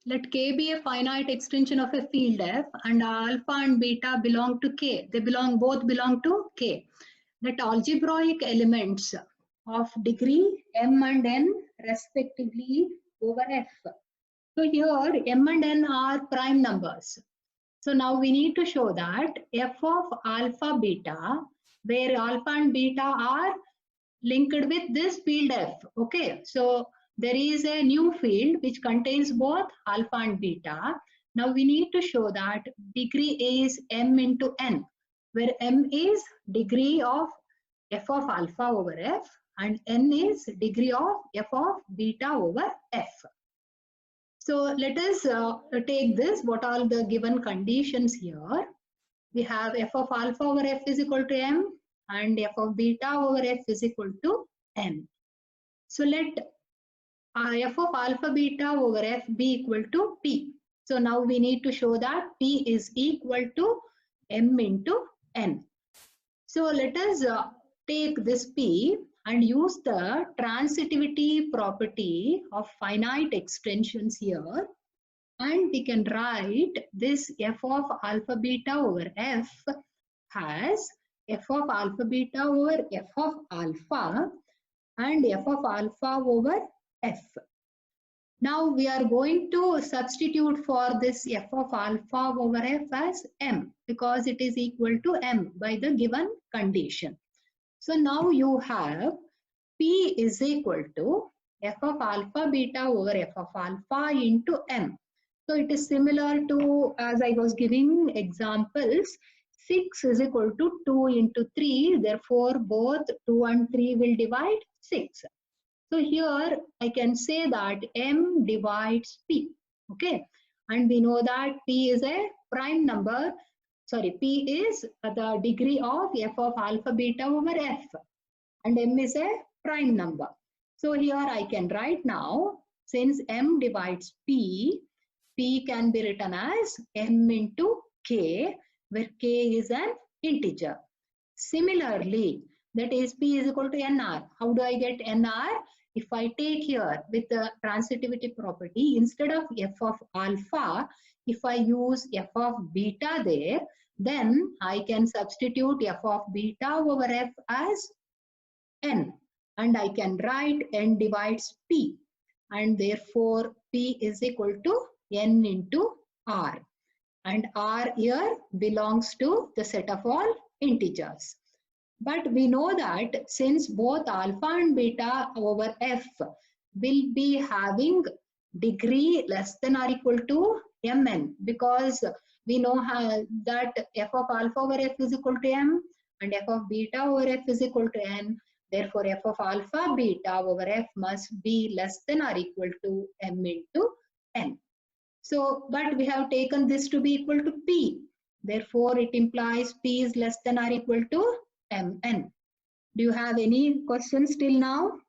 let K be a finite extension of a field F and alpha and beta belong to K. They both belong to K. Let algebraic elements of degree M and N respectively over F. So here M and N are prime numbers. So now we need to show that F of alpha beta, where alpha and beta are linked with this field F. Okay, so there is a new field which contains both alpha and beta. Now we need to show that degree is M into N, where M is degree of F of alpha over F and N is degree of F of beta over F. So let us take this, what are the given conditions here. We have F of alpha over F is equal to M and F of beta over F is equal to N. So let F of alpha beta over F be equal to P. So now we need to show that P is equal to M into N. So let us take this P and use the transitivity property of finite extensions here, and we can write this F of alpha beta over F as F of alpha beta over F of alpha and F of alpha over F. Now we are going to substitute for this F of alpha over F as M because it is equal to M by the given condition. So now you have P is equal to F of alpha beta over F of alpha into M. So it is similar to, as I was giving examples, 6 is equal to 2 into 3. Therefore, both 2 and 3 will divide 6. So here I can say that M divides P. Okay. And we know that P is a prime number. Sorry, P is the degree of F of alpha beta over F. And M is a prime number. So here I can write now, since M divides P, P can be written as M into K, where K is an integer. Similarly, that is P is equal to NR. How do I get NR? If I take here with the transitivity property, instead of F of alpha, if I use F of beta there, then I can substitute F of beta over F as N, and I can write N divides P, and therefore P is equal to N into R, and R here belongs to the set of all integers. But we know that since both alpha and beta over F will be having degree less than or equal to Mn, because we know that F of alpha over F is equal to M and F of beta over F is equal to N. Therefore, F of alpha beta over F must be less than or equal to M into N. So, but we have taken this to be equal to P. Therefore, it implies P is less than or equal to Mn. Do you have any questions till now?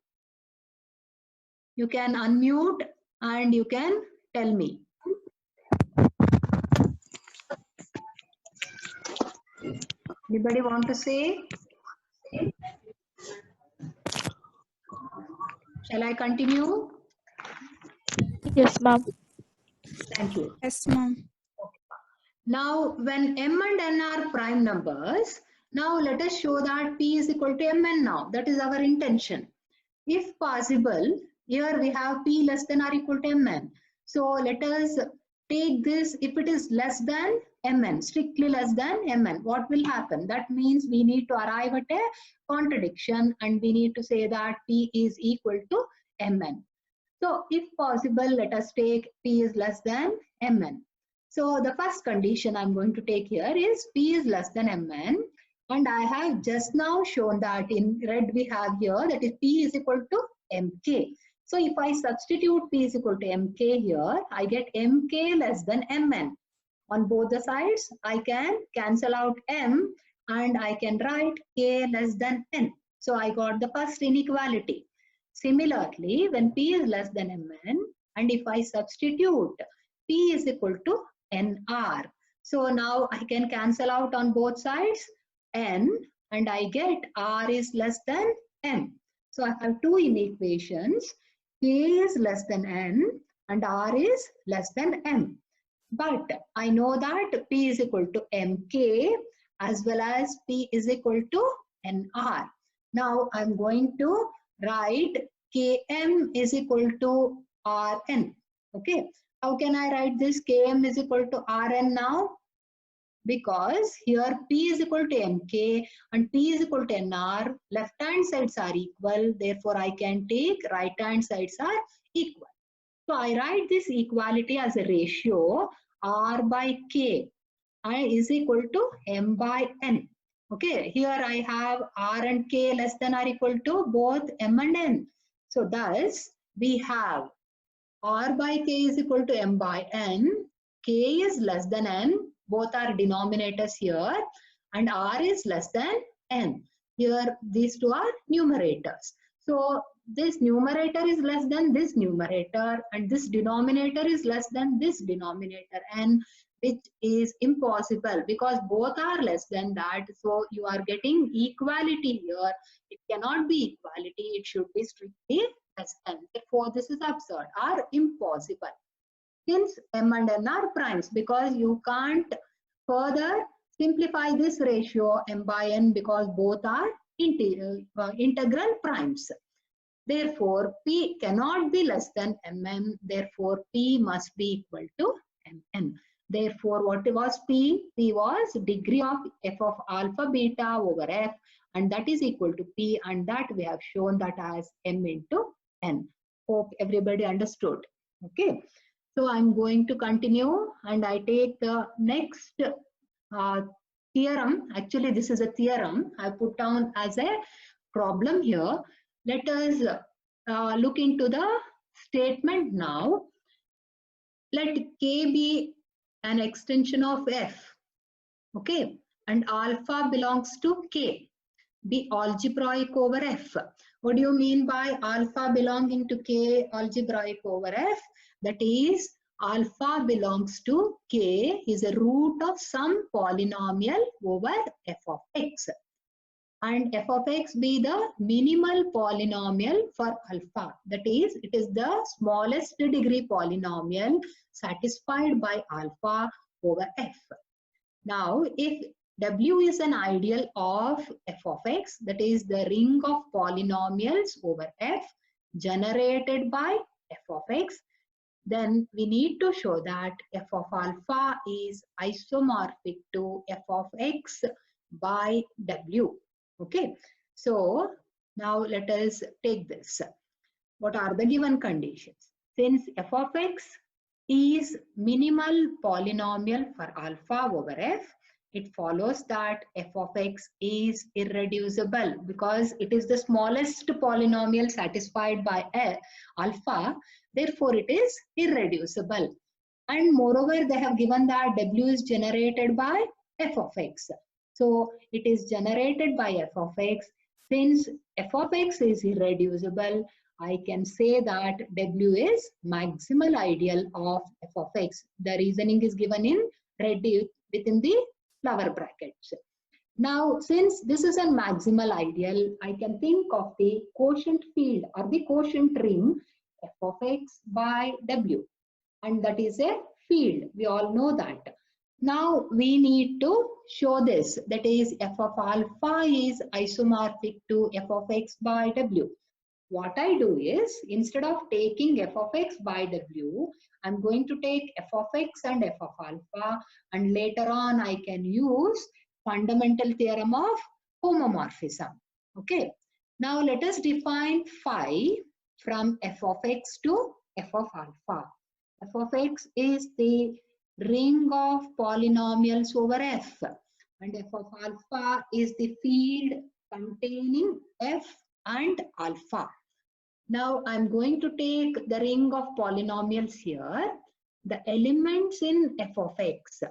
You can unmute and you can tell me. Anybody want to say? Shall I continue? Yes, ma'am. Thank you. Yes, ma'am. Now, when M and N are prime numbers, now let us show that P is equal to Mn now. That is our intention. If possible, here we have P less than or equal to Mn. So let us take this, if it is less than Mn, strictly less than Mn, what will happen? That means we need to arrive at a contradiction and we need to say that P is equal to Mn. So if possible, let us take P is less than Mn. So the first condition I'm going to take here is P is less than Mn, and I have just now shown that in red we have here that is P is equal to Mk. So if I substitute P is equal to Mk here, I get Mk less than Mn. On both the sides, I can cancel out M and I can write K less than N. So I got the first inequality. Similarly, when P is less than Mn, and if I substitute P is equal to NR. So now I can cancel out on both sides N and I get R is less than N. So I have two inequations. K is less than N and R is less than M. But I know that P is equal to MK as well as P is equal to NR. Now I'm going to write Km is equal to Rn. Okay. How can I write this? Km is equal to Rn now? Because here P is equal to Mk and P is equal to Nr. Left hand sides are equal. Therefore, I can take right hand sides are equal. So I write this equality as a ratio R by K is equal to M by N. Okay, here I have R and K less than or equal to both M and N. So thus we have R by K is equal to M by N. K is less than N. Both are denominators here. And R is less than N. Here these two are numerators. So this numerator is less than this numerator and this denominator is less than this denominator, and which is impossible because both are less than that. So you are getting equality here. It cannot be equality. It should be strictly less than. Therefore, this is absurd or impossible. Since M and N are primes, because you can't further simplify this ratio M by N because both are integral primes. Therefore, P cannot be less than Mn. Therefore, P must be equal to Mn. Therefore, what was P? P was degree of f of alpha beta over f, and that is equal to P, and that we have shown that as M into N. Hope everybody understood. Okay. So I'm going to continue and I take the next theorem. Actually, this is a theorem I put down as a problem here. Let us look into the statement now. Let K be an extension of F, okay, and alpha belongs to K. Be algebraic over F. What do you mean by alpha belonging to K algebraic over F? That is, alpha belongs to K is a root of some polynomial over f of x. And f of x be the minimal polynomial for alpha. That is, it is the smallest degree polynomial satisfied by alpha over f. Now, if W is an ideal of f of x, that is the ring of polynomials over f generated by f of x, then we need to show that f of alpha is isomorphic to f of x by W. Okay, so now let us take this. What are the given conditions? Since f of x is minimal polynomial for alpha over f, it follows that f of x is irreducible because it is the smallest polynomial satisfied by alpha. Therefore, it is irreducible. And moreover, they have given that W is generated by f of x. So it is generated by f of x. Since f of x is irreducible, I can say that W is maximal ideal of f of x. The reasoning is given in red within the flower brackets. Now, since this is a maximal ideal, I can think of the quotient field or the quotient ring f of x by W. And that is a field. We all know that. Now we need to show this, that is f of alpha is isomorphic to f of x by W. What I do is, instead of taking f of x by W, I'm going to take f of x and f of alpha, and later on I can use fundamental theorem of homomorphism. Okay. Now let us define phi from f of x to f of alpha. F of x is the ring of polynomials over f, and f of alpha is the field containing f and alpha. Now I'm going to take the ring of polynomials here. The elements in f of x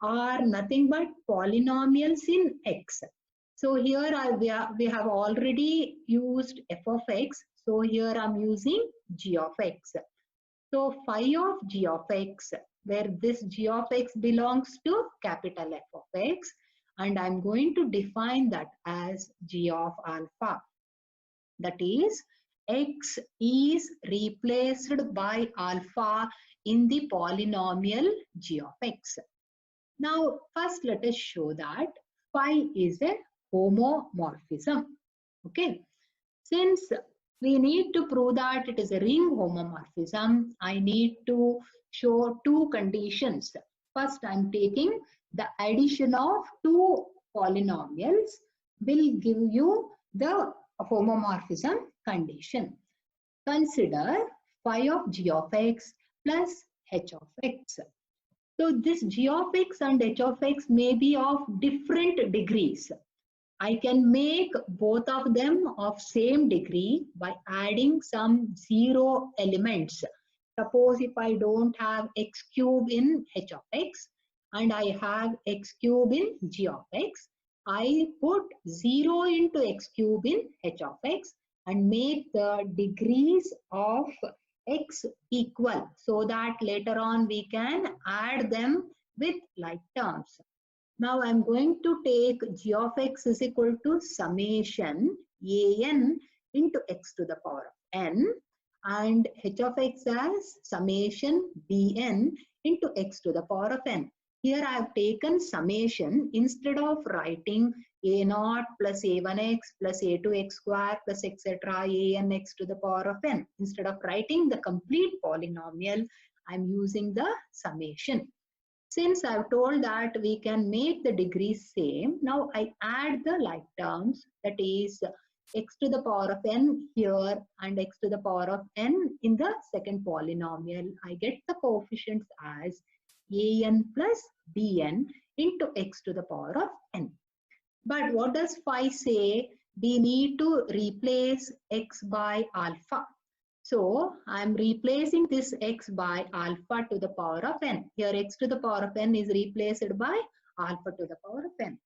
are nothing but polynomials in x. So here we have already used f of x. So here I'm using g of x. So phi of g of x, where this g of x belongs to capital F of x, and I'm going to define that as g of alpha. That is, x is replaced by alpha in the polynomial g of x. Now, first let us show that phi is a homomorphism. Okay. Since we need to prove that it is a ring homomorphism, I need to show two conditions. First, I'm taking the addition of two polynomials will give you the homomorphism condition. Consider phi of g of x plus h of x. So this g of x and h of x may be of different degrees. I can make both of them of same degree by adding some zero elements. Suppose if I don't have x cube in h of x and I have x cube in g of x, I put 0 into x cube in h of x and make the degrees of x equal so that later on we can add them with like terms. Now I'm going to take g of x is equal to summation an into x to the power of n and h of x as summation bn into x to the power of n. Here I have taken summation instead of writing a0 plus a1x plus a2x square plus etc. anx to the power of n. Instead of writing the complete polynomial, I'm using the summation. Since I've told that we can make the degrees same, now I add the like terms, that is x to the power of n here and x to the power of n in the second polynomial. I get the coefficients as an plus bn into x to the power of n. But what does phi say? We need to replace x by alpha. So I'm replacing this x by alpha to the power of n. Here x to the power of n is replaced by alpha to the power of n.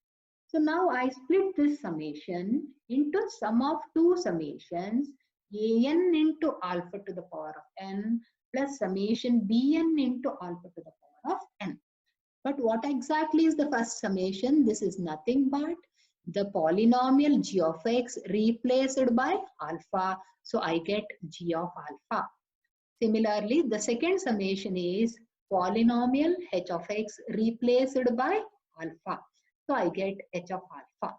So now I split this summation into sum of two summations, an into alpha to the power of n plus summation bn into alpha to the power of n. But what exactly is the first summation? This is nothing but the polynomial g of x replaced by alpha. So I get g of alpha. Similarly, the second summation is polynomial h of x replaced by alpha. So I get h of alpha.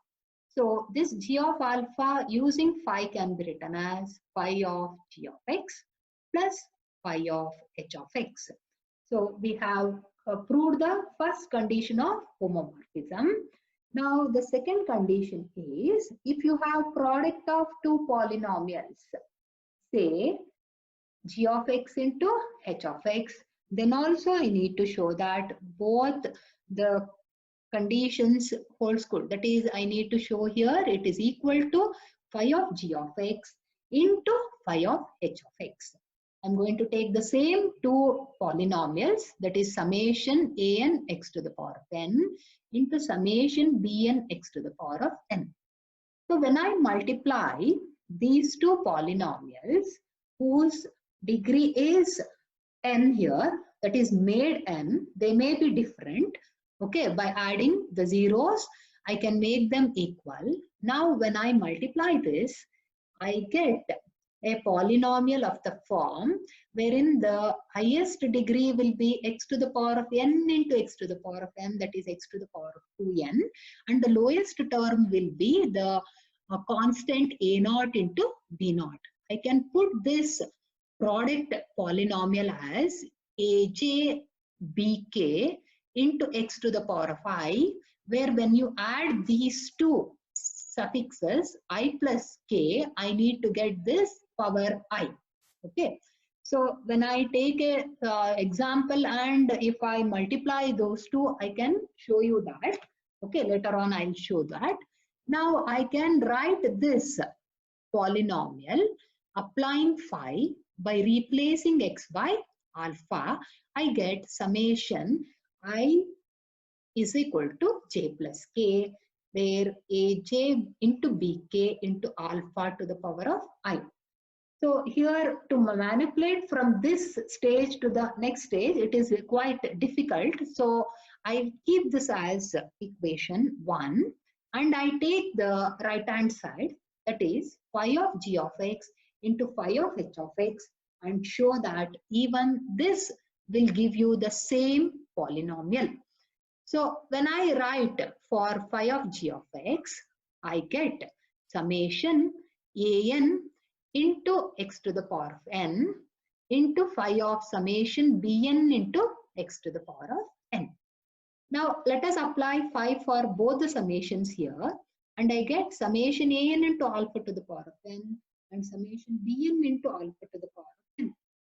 So this g of alpha using phi can be written as phi of g of x plus phi of h of x. So we have proved the first condition of homomorphism. Now the second condition is if you have product of two polynomials, say g of x into h of x, then also I need to show that both the conditions holds good. That is, I need to show here it is equal to phi of g of x into phi of h of x. I'm going to take the same two polynomials, that is summation an x to the power of n into summation bn x to the power of n. So when I multiply these two polynomials whose degree is n here, that is made n, they may be different. Okay, by adding the zeros, I can make them equal. Now when I multiply this, I get a polynomial of the form wherein the highest degree will be x to the power of n into x to the power of n, that is x to the power of 2n, and the lowest term will be the constant a0 into b0. I can put this product polynomial as aj bk into x to the power of I, where when you add these two suffixes I plus k, I need to get this power I. Okay, so when I take a example and if I multiply those two, I can show you that. Okay, later on I'll show that. Now I can write this polynomial applying phi by replacing x by alpha. I get summation I is equal to j plus k, where aj into bk into alpha to the power of I. So here to manipulate from this stage to the next stage, it is quite difficult. So I keep this as equation 1 and I take the right hand side, that is phi of g of x into phi of h of x and show that even this will give you the same polynomial. So when I write for phi of g of x, I get summation an into x to the power of n into phi of summation bn into x to the power of n. Now let us apply phi for both the summations here, and I get summation an into alpha to the power of n and summation bn into alpha to the power of n.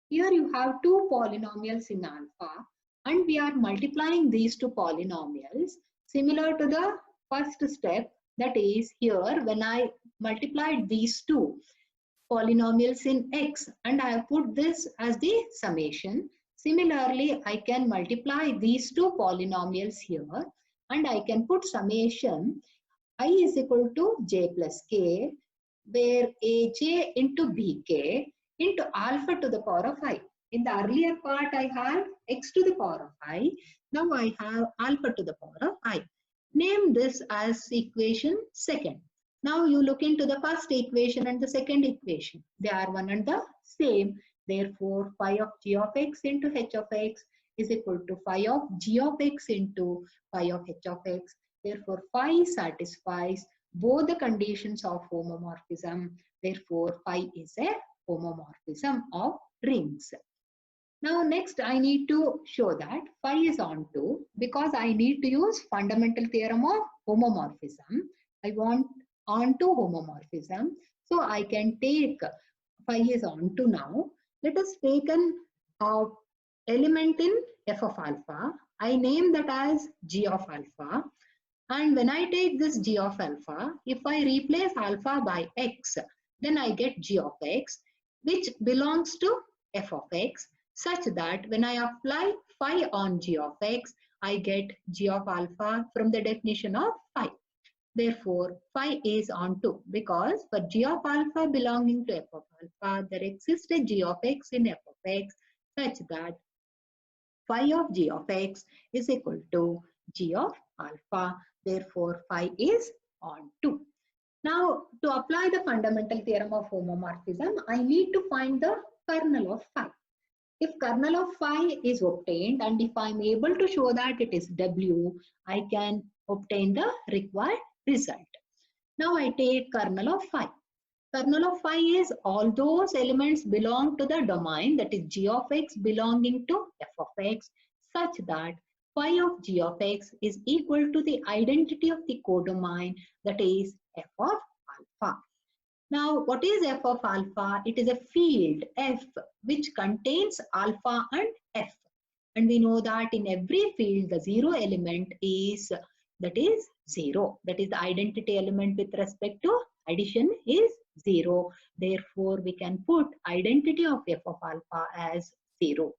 Here you have two polynomials in alpha, and we are multiplying these two polynomials similar to the first step. That is, here when I multiplied these two polynomials in x and I have put this as the summation. Similarly, I can multiply these two polynomials here and I can put summation I is equal to j plus k, where aj into bk into alpha to the power of I. In the earlier part, I have x to the power of I. Now I have alpha to the power of I. Name this as equation second. Now you look into the first equation and the second equation. They are one and the same. Therefore, phi of g of x into h of x is equal to phi of g of x into phi of h of x. Therefore, phi satisfies both the conditions of homomorphism. Therefore, phi is a homomorphism of rings. Now next I need to show that phi is onto, because I need to use fundamental theorem of homomorphism. I want onto homomorphism. So I can take phi is onto now. Let us take an element in f of alpha. I name that as g of alpha. And when I take this g of alpha, if I replace alpha by x, then I get g of x, which belongs to f of x, such that when I apply phi on g of x, I get g of alpha from the definition of phi. Therefore, phi is onto, because for g of alpha belonging to f of alpha, there exists a g of x in f of x such that phi of g of x is equal to g of alpha. Therefore, phi is onto. Now, to apply the fundamental theorem of homomorphism, I need to find the kernel of phi. If kernel of phi is obtained and if I am able to show that it is W, I can obtain the required result. Now I take kernel of phi. Kernel of phi is all those elements belong to the domain, that is g of x belonging to f of x, such that phi of g of x is equal to the identity of the codomain, that is f of alpha. Now, what is f of alpha? It is a field f which contains alpha and f. And we know that in every field, the zero element is, that is 0. That is the identity element with respect to addition is 0. Therefore, we can put identity of f of alpha as 0.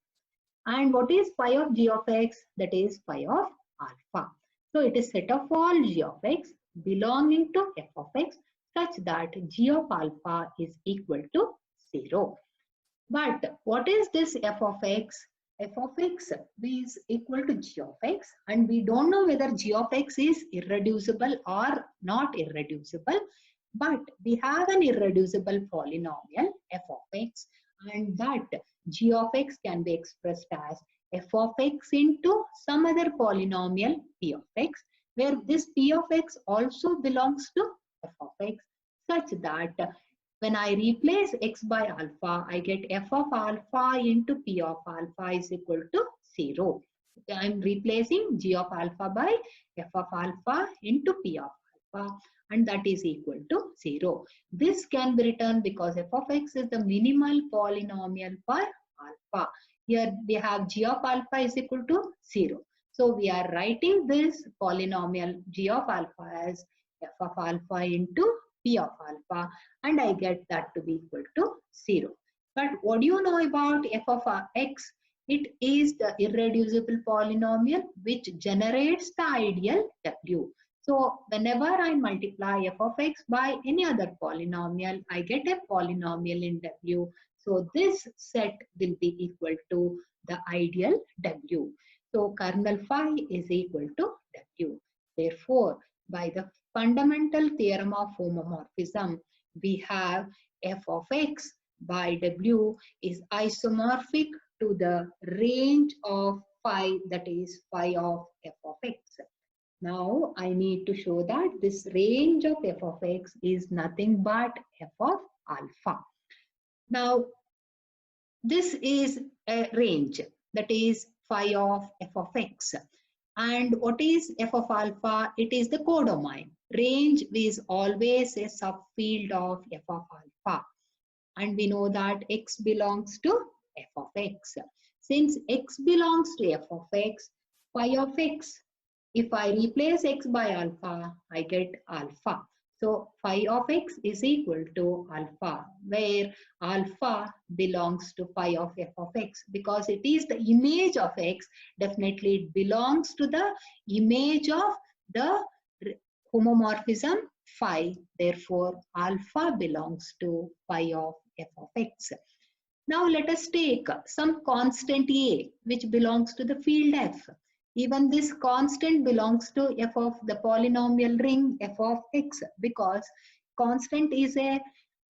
And what is phi of g of x? That is phi of alpha. So it is set of all g of x belonging to f of x, such that g of alpha is equal to 0. But what is this f of x? F of x is equal to g of x, and we don't know whether g of x is irreducible or not irreducible, but we have an irreducible polynomial f of x, and that g of x can be expressed as f of x into some other polynomial p of x, where this p of x also belongs to f of x, such that when I replace x by alpha, I get f of alpha into p of alpha is equal to 0. I am replacing g of alpha by f of alpha into p of alpha, and that is equal to 0. This can be written because f of x is the minimal polynomial for alpha. Here we have g of alpha is equal to 0. So we are writing this polynomial g of alpha as f of alpha into p of alpha, and I get that to be equal to 0. But what do you know about f of x? It is the irreducible polynomial which generates the ideal w. So whenever I multiply f of x by any other polynomial, I get a polynomial in w. So this set will be equal to the ideal w. So kernel phi is equal to w. Therefore, By the fundamental theorem of homomorphism, we have f of x by w is isomorphic to the range of phi, that is phi of f of x. Now I need to show that this range of f of x is nothing but f of alpha. Now this is a range, that is phi of f of x. And what is f of alpha? It is the codomain. Range is always a subfield of f of alpha. And we know that x belongs to f of x. Since x belongs to f of x, phi of x, if I replace x by alpha, I get alpha. So phi of x is equal to alpha, where alpha belongs to phi of f of x. Because it is the image of x, definitely it belongs to the image of the homomorphism phi. Therefore, alpha belongs to phi of f of x. Now let us take some constant a which belongs to the field f. Even this constant belongs to f of the polynomial ring f of x, because constant is a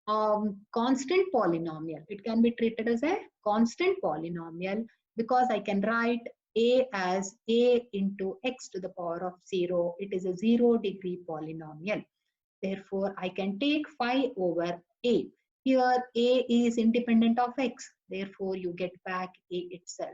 constant polynomial. It can be treated as a constant polynomial because I can write a as a into x to the power of 0. It is a 0-degree polynomial. Therefore, I can take phi over a. Here a is independent of x. Therefore, you get back a itself.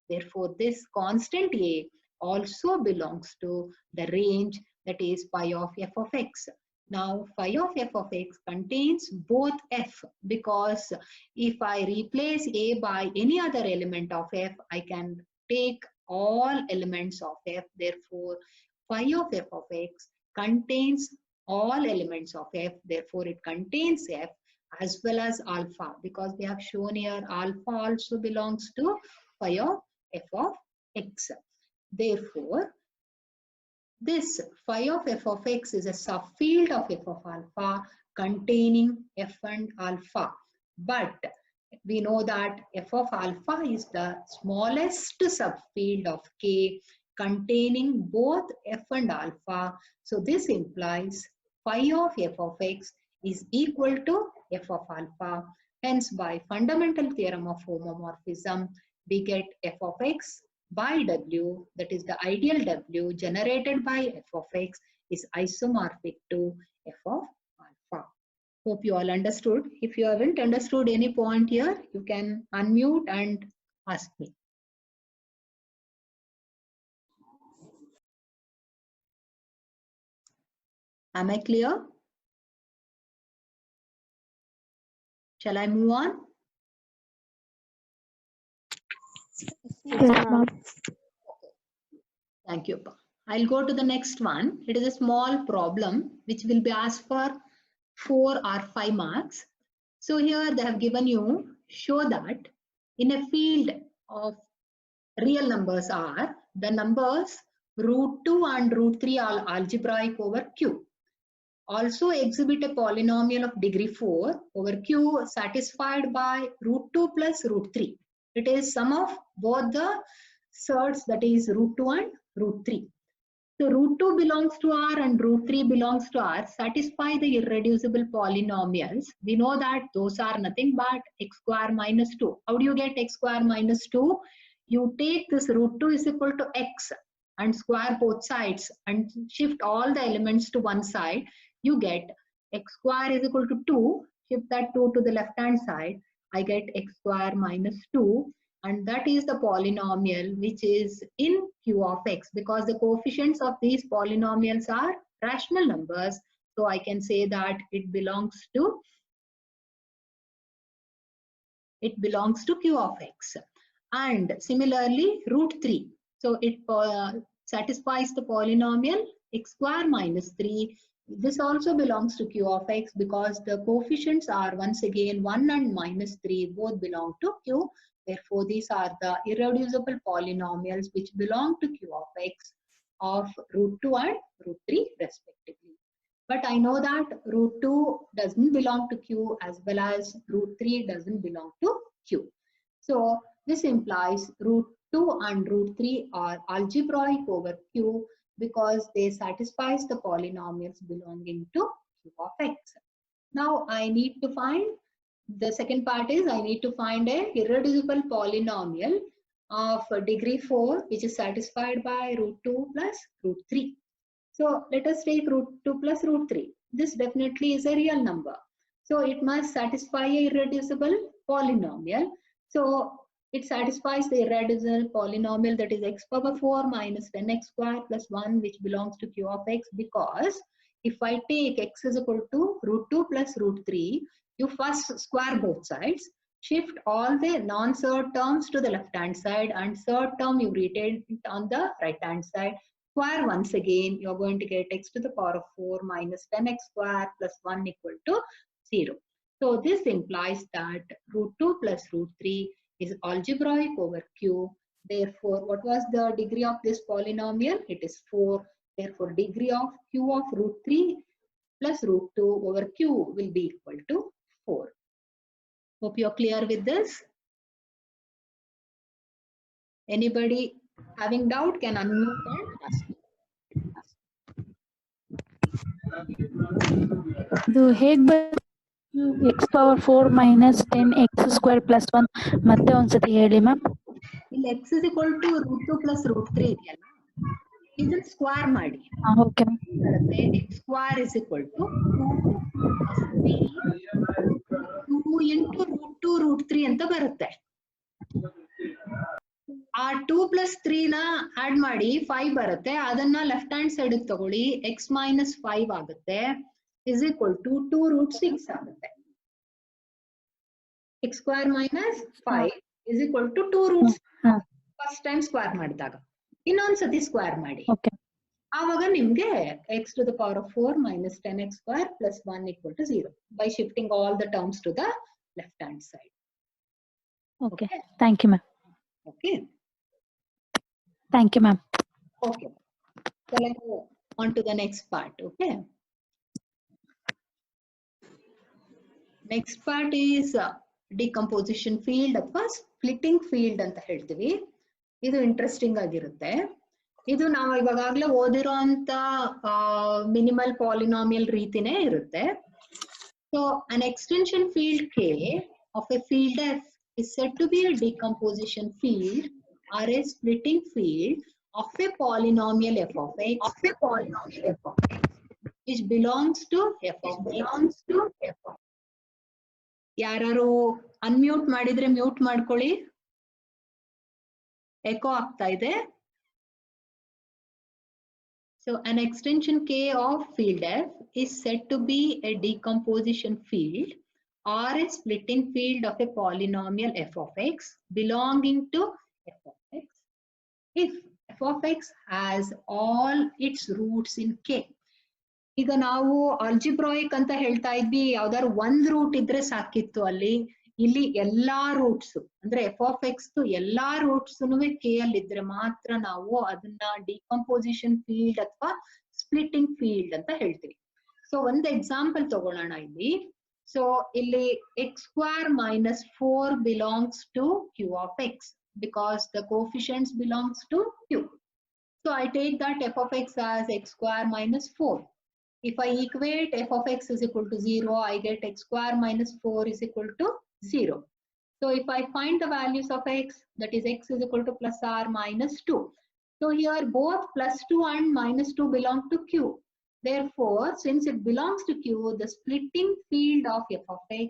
Therefore, this constant a also belongs to the range, that is phi of f of x. Now, phi of f of x contains both f, because if I replace a by any other element of f, I can take all elements of f. Therefore, phi of f of x contains all elements of f. Therefore, it contains f as well as alpha, because we have shown here alpha also belongs to phi of f of x. Therefore, this phi of f of x is a subfield of f of alpha containing f and alpha. But we know that f of alpha is the smallest subfield of k containing both f and alpha. So this implies phi of f of x is equal to f of alpha. Hence, by fundamental theorem of homomorphism, we get f of x by w, that is the ideal w generated by f of x, is isomorphic to f of alpha. Hope you all understood. If you haven't understood any point here, you can unmute and ask me. Am I clear? Shall I move on? Yes, ma'am. Thank you. I'll go to the next one. It is a small problem which will be asked for 4 or 5 marks. So here they have given you, show that in a field of real numbers are the numbers root 2 and root 3 are algebraic over Q. Also exhibit a polynomial of degree 4 over Q satisfied by root 2 plus root 3. It is sum of both the surds, that is root 2 and root 3. So root 2 belongs to R and root 3 belongs to R. Satisfy the irreducible polynomials. We know that those are nothing but x square minus 2. How do you get x square minus 2? You take this root 2 is equal to x and square both sides and shift all the elements to one side. You get x square is equal to 2. Shift that 2 to the left hand side. I get x square minus 2. And that is the polynomial which is in Q of x, because the coefficients of these polynomials are rational numbers. So I can say that it belongs to Q of x. And similarly, root 3. So it satisfies the polynomial x square minus 3. This also belongs to Q of x because the coefficients are once again 1 and minus 3, both belong to Q. Therefore, these are the irreducible polynomials which belong to Q of x of root 2 and root 3 respectively. But I know that root 2 doesn't belong to Q as well as root 3 doesn't belong to Q. So this implies root 2 and root 3 are algebraic over Q. because they satisfies the polynomials belonging to Q of X. Now I need to find, the second part is I need to find a irreducible polynomial of degree 4 which is satisfied by root 2 plus root 3. So let us take root 2 plus root 3. This definitely is a real number. So it must satisfy a irreducible polynomial. So it satisfies the irreducible polynomial, that is x power 4 minus 10x square plus 1, which belongs to Q of X, because if I take x is equal to root 2 plus root 3, you first square both sides, shift all the non-surd terms to the left hand side, and surd term you retain it on the right hand side. Square once again, you're going to get x to the power of 4 minus 10x square plus 1 equal to 0. So this implies that root 2 plus root 3 is algebraic over Q. Therefore, what was the degree of this polynomial? It is 4. Therefore, degree of Q of root 3 plus root 2 over Q will be equal to 4. Hope you're clear with this. Anybody having doubt can unmute and ask. ಇದು ಹೇಗ್ x power 4 minus 10x square plus 1 ಮತ್ತೆ ಒಂದ್ಸತಿ ಹೇಳಿ ma'am. ಇಲ್ಲಿ x is equal to root 2 plus root 3 ಇದೆಯಲ್ಲ, ಇದನ್ನ square ಮಾಡಿ. Okay ಬರುತ್ತೆ x square is equal to 2 into root 2 root 3 ಅಂತ ಬರುತ್ತೆ. ಆ 2 plus 3 ನ ಆಡ್ ಮಾಡಿ 5 ಬರುತ್ತೆ, ಅದನ್ನ ಲೆಫ್ಟ್ ಹ್ಯಾಂಡ್ ಸೈಡ್ ತಗೊಳ್ಳಿ, x minus 5 ಆಗುತ್ತೆ, is equal to 2 root 6 ಆಗುತ್ತೆ. x square minus 5 is equal to 2 root 6. First time square ಮಾಡಿದಾಗ ಇನ್ನೊಂದ್ಸತಿ ಸ್ಕ್ವೇರ್ ಮಾಡಿ, ಆವಾಗ ನಿಮ್ಗೆ x to the power of 4 minus 10x square plus 1 equal to 0 by shifting all the terms to the left hand side. Okay. Thank you, ma'am. Okay. Thank you, ma'am. Okay. So let's go on to the next part. Okay. Next part is decomposition field ಅಥವಾ splitting field ಅಂತ ಹೇಳ್ತೀವಿ. ಇದು interesting ಆಗಿರುತ್ತೆ. ಇದು ನಾವು ಇವಾಗಲೇ ಓದಿರೋಂತ minimal polynomial ರೀತಿನೇ ಇರುತ್ತೆ. So an extension field K of a field F is said to be a decomposition field or a splitting field of a polynomial f of x, which belongs to f of x. ಯಾರು unmute ಮಾಡಿದ್ರೆ mute ಮಾಡ್ಕೊಳ್ಳಿ, eco ಆಗ್ತಾ ಇದೆ. So an extension K of field F is said to be a decomposition field or a splitting field of a polynomial f of x belonging to f of x if f of x has all its roots in K. ಈಗ ನಾವು algebraic ಅಂತ ಹೇಳ್ತಾ ಇದ್ವಿ, ಯಾವ್ದಾದ್ರು ಒಂದ್ root ಇದ್ರೆ ಸಾಕಿತ್ತು ಅಲ್ಲಿ. ಇಲ್ಲಿ ಎಲ್ಲಾ ರೂಟ್ಸ್ ಅಂದ್ರೆ ಎಫ್ ಆಫ್ ಎಕ್ಸ್ ಎಲ್ಲಾ ರೂಟ್ಸ್ ಕೆ ಅಲ್ಲಿ ಇದ್ರೆ ಮಾತ್ರ ನಾವು ಅದನ್ನ ಡಿಕಂಪೋಸಿಷನ್ ಫೀಲ್ಡ್ ಅಥವಾ ಸ್ಪ್ಲಿಟ್ಟಿಂಗ್ ಫೀಲ್ಡ್ ಅಂತ ಹೇಳ್ತೀವಿ. ಸೊ ಒಂದು ಎಕ್ಸಾಂಪಲ್ ತಗೊಳ್ಳೋಣ ಇಲ್ಲಿ. ಸೊ ಇಲ್ಲಿ X square minus 4 belongs to Q of X because the coefficients belongs to Q. So I take that F of X as X square minus 4. If I equate f of x is equal to 0, I get x square minus 4 is equal to 0. So if I find the values of x, that is x is equal to plus or minus 2. So here both plus 2 and minus 2 belong to Q. Therefore, since it belongs to Q, the splitting field of f of x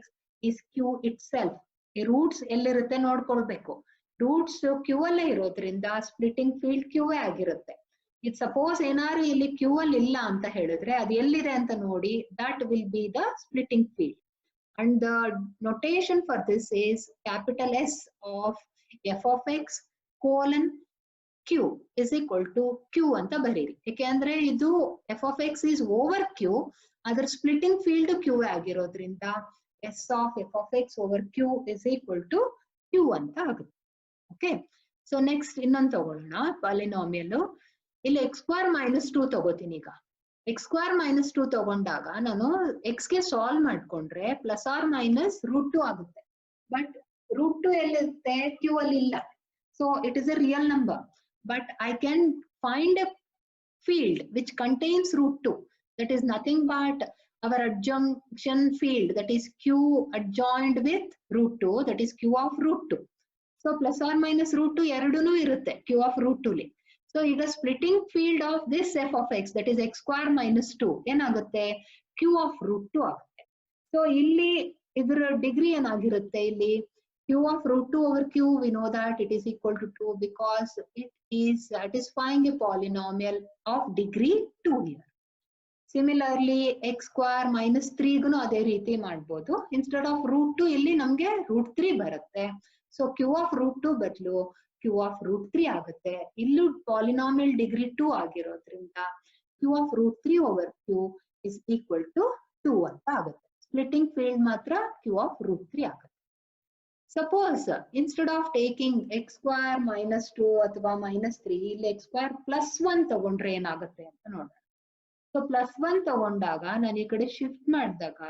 is Q itself. The roots ellirutte nodkolbeku. Roots Q alle irodrinda splitting field Q ಆಗಿರುತ್ತೆ. It suppose ಏನಾದ್ರು ಇಲ್ಲಿ Q ಅಲ್ಲಿ ಇಲ್ಲ ಅಂತ ಹೇಳಿದ್ರೆ ಅದು ಎಲ್ಲಿದೆ ಅಂತ ನೋಡಿ, that will be the splitting field. And the notation for this is capital S of F of X colon Q is equal to Q ಅಂತ ಬರೀರಿ. ಯಾಕೆಂದ್ರೆ ಇದು F of X is over Q, ಅದರ ಸ್ಪ್ಲಿಟಿಂಗ್ ಫೀಲ್ಡ್ ಕ್ಯೂ ಆಗಿರೋದ್ರಿಂದ S of F of X over Q is equal to Q ಅಂತ ಆಗುತ್ತೆ. Okay, so next ಇನ್ನೊಂದು ತಗೊಳ್ಳೋಣ ಪಾಲಿನಾಮಿಯಲ್. ಇಲ್ಲಿ ಎಕ್ಸ್ ಸ್ಕ್ವೇರ್ ಮೈನಸ್ 2 ತಗೋತೀನಿ. ಈಗ ಎಕ್ಸ್ ಸ್ಕ್ವೇರ್ ಮೈನಸ್ 2 ತಗೊಂಡಾಗ ನಾನು ಎಕ್ಸ್ ಗೆ ಸಾಲ್ವ್ ಮಾಡ್ಕೊಂಡ್ರೆ ಪ್ಲಸ್ ಆರ್ ಮೈನಸ್ ರೂಟ್ 2 ಆಗುತ್ತೆ. ಬಟ್ ರೂಟ್ 2 ಎಲ್ಲಿರುತ್ತೆ? ಕ್ಯೂ ಅಲ್ಲಿ ಇಲ್ಲ. So it is A real number, but I can find A field which contains root 2, that is nothing but our adjunction field, that is q adjoined with root 2, that is q of root 2. So plus or minus root 2 ಎರಡೂನು ಇರುತ್ತೆ q of root 2 ಲಿ. So ಈಗ splitting field of this f of x, that is x square minus 2, ಏನಾಗುತ್ತೆ q of root 2 ಆಗುತ್ತೆ. So ಇಲ್ಲಿ ಇದರ degree ಏನಾಗಿರುತ್ತೆ ಇಲ್ಲಿ q of root 2 over q, we know that it is equal to 2 because it is satisfying a polynomial of degree 2 here. Similarly x square minus 3 ಗುನು ಅದೇ ರೀತಿ ಮಾಡಬಹುದು. Instead of root 2 ಇಲ್ಲಿ ನಮಗೆ root 3 ಬರುತ್ತೆ. So q of root 2 ಬದಲು q of root 3 ಆಗುತ್ತೆ. ಇಲ್ಲೂ polynomial degree 2 ಆಗಿರೋದ್ರಿಂದ q of root 3 over q is equal to 2 ಅಂತ ಆಗುತ್ತೆ. Splitting field ಮಾತ್ರ q of root 3 ಆಗುತ್ತೆ. Suppose instead of taking x square minus 2 ಅಥವಾ minus 3, ಇಲ್ಲಿ x square plus 1 ತಗೊಂಡ್ರೆ ಏನಾಗುತ್ತೆ ಅಂತ ನೋಡೋಣ. So plus 1 ತಗೊಂಡಾಗ ನಾನು ಈ ಕಡೆ ಶಿಫ್ಟ್ ಮಾಡಿದಾಗ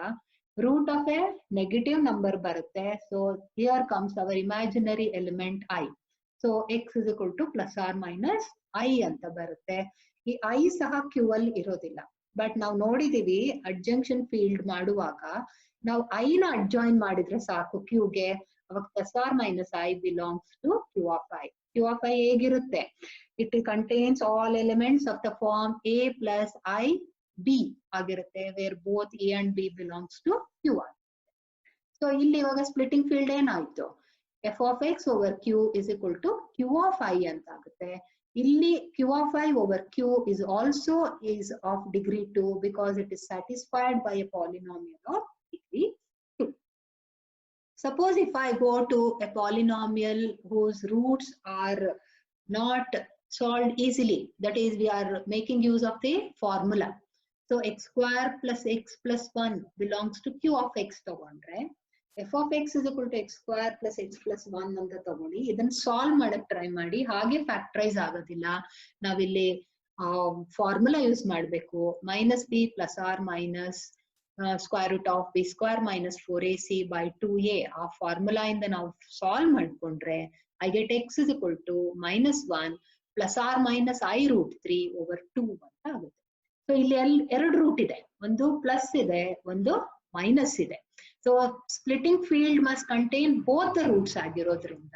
root of a negative number ಬರುತ್ತೆ. So here comes our imaginary element I. So x is equal to plus or minus I ಅಂತ ಬರುತ್ತೆ. ಈ I ಸಹ q ಅಲ್ಲಿ ಇರೋದಿಲ್ಲ. ಬಟ್ ನಾವು ನೋಡಿದೀವಿ ಅಡ್ಜಂಕ್ಷನ್ ಫೀಲ್ಡ್ ಮಾಡುವಾಗ ನಾವು I ನ ಅಡ್ಜಾಯಿನ್ ಮಾಡಿದ್ರೆ ಸಾಕು q ಗೆ, ಅವಾಗ plus or minus I belongs to q of I. q of I ಹೇಗಿರುತ್ತೆ? It contains all elements of the form a plus I b ಆಗಿರುತ್ತೆ, where both a and b belongs to q. So ಇಲ್ಲಿ ಇವಾಗ splitting field ಏನಾಯ್ತು? f of x over q is equal to q of I ಅಂತ ಆಗುತ್ತೆ. ಇಲ್ಲಿ q of I over q is also is of degree 2 because it is satisfied by a polynomial of degree 2. Suppose if I go to a polynomial whose roots are not solved easily, that is we are making use of the formula. So x square plus x plus 1 belongs to q of x ತಗೊಂಡ್ರೆ f of x is equal to x square plus x plus 1 ಅಂತ ತಗೊಳ್ಳಿ. ಇದನ್ನ solve ಮಾಡಕ್ try ಮಾಡಿ. ಹಾಗೆ factorise ಆಗೋದಿಲ್ಲ, ನಾವಿಲ್ಲಿ formula use ಮಾಡಬೇಕು. Minus B plus or minus square root of B square minus 4ac by 2a ಆ ಫಾರ್ಮುಲಾ ಇಂದ ನಾವು ಸಾಲ್ವ್ ಮಾಡ್ಕೊಂಡ್ರೆ I get x is equal to minus 1 plus or minus I root 3 over 2 ಅಂತ ಆಗುತ್ತೆ. So ಇಲ್ಲಿ ಎರಡು root ಇದೆ, ಒಂದು ಪ್ಲಸ್ ಇದೆ, ಒಂದು ಮೈನಸ್ ಇದೆ. So splitting field must contain both the roots ಆಗಿರೋದ್ರಿಂದ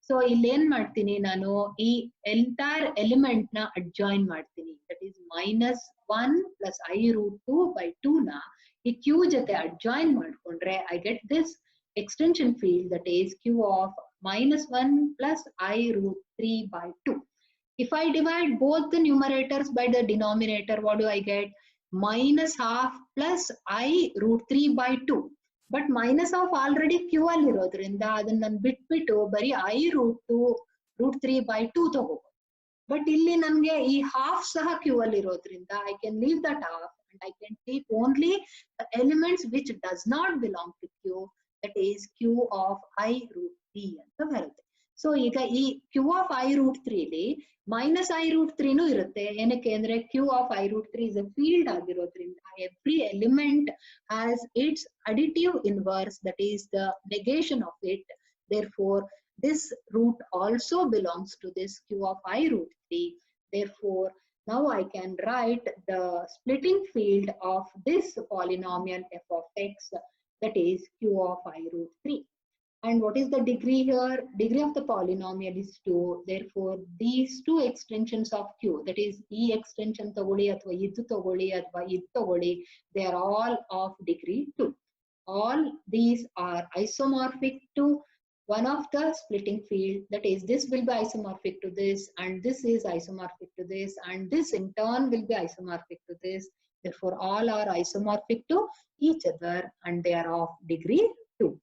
ಸೊ ಇಲ್ಲಿ ಏನ್ ಮಾಡ್ತೀನಿ ನಾನು, ಈ ಎಂಟೈರ್ ಎಲಿಮೆಂಟ್ ನ ಅಡ್ಜಾಯಿನ್ ಮಾಡ್ತೀನಿ. That is minus 1 plus I root 2 by 2 ನ ಈ q ಜೊತೆ ಅಡ್ಜಾಯಿನ್ ಮಾಡ್ಕೊಂಡ್ರೆ I get this extension field, that is q of minus 1 plus I root 3 by 2. If I divide both the numerators by the denominator, what do I get? Minus half plus I root 3 by 2. But minus half already q ಅಲ್ಲಿ ಇರೋದ್ರಿಂದ ಅದನ್ನ ನಾನು ಬಿಟ್ಬಿಟ್ಟು ಬರೀ I root 2 root 3 by 2 ತಗೋಬಹುದು. But ಇಲ್ಲಿ ನನ್ಗೆ ಈ ಹಾಫ್ ಸಹ q ಅಲ್ಲಿ ಇರೋದ್ರಿಂದ I can leave that half and I can take only the elements which does not belong to q, that is q of I root 3 ಅಂತ ಬರುತ್ತೆ. So ಈಗ ಈ q of I root 3 ಲಿ minus I root 3 ನು ಇರುತ್ತೆ. ಏನಕ್ಕೆ ಅಂದ್ರೆ q of I root 3 is a field ಆಗಿರೋದ್ರಿಂದ every element has its additive inverse, that is the negation of it. Therefore this root also belongs to this q of I root 3. Therefore now I can write the splitting field of this polynomial f of x, that is q of I root 3. And what is the degree here? Degree of the polynomial is 2. Therefore these two extensions of q, that is e extension tagoli athwa idu tagoli athwa idu tagoli, they are all of degree 2. All these are isomorphic to one of the splitting field, that is this will be isomorphic to this, and this is isomorphic to this, and this in turn will be isomorphic to this. Therefore all are isomorphic to each other and they are of degree 2.